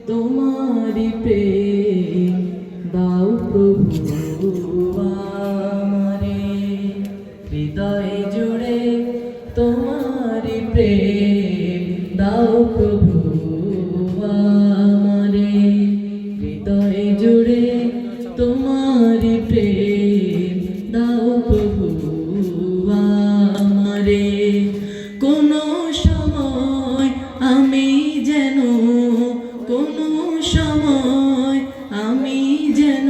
তোমারি প্রেম দাও প্রভু আমারে, হৃদয় জুড়ে তোমারি প্রেম দাও প্রভু আমারে, হৃদয় জুড়ে তোমারি প্রেম দাও প্রভু আমারে। কোনো সময় আমি যেন, কোনো সময় আমি যেন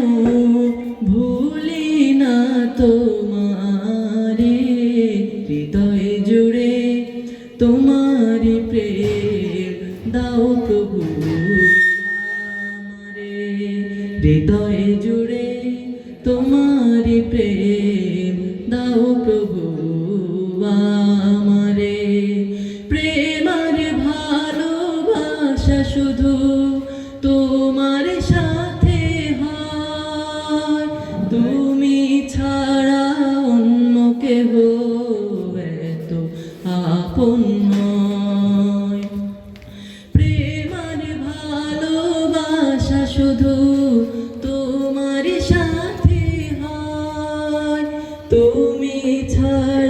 ভুলি না তোমারে, হৃদয় জুড়ে তোমারি প্রেম দাও প্রভু আমারে, হৃদয় জুড়ে তোমারি প্রেম দাও প্রভু আমারে। প্রেম আর ভালোবাসা শুধু তোমার সাথে হয়, তুমি ছাড়া অন্য কেহ এত আপন নয়। প্রেম আর ভালোবাসা শুধু তোমার সাথে হয়, তুমি ছাড়া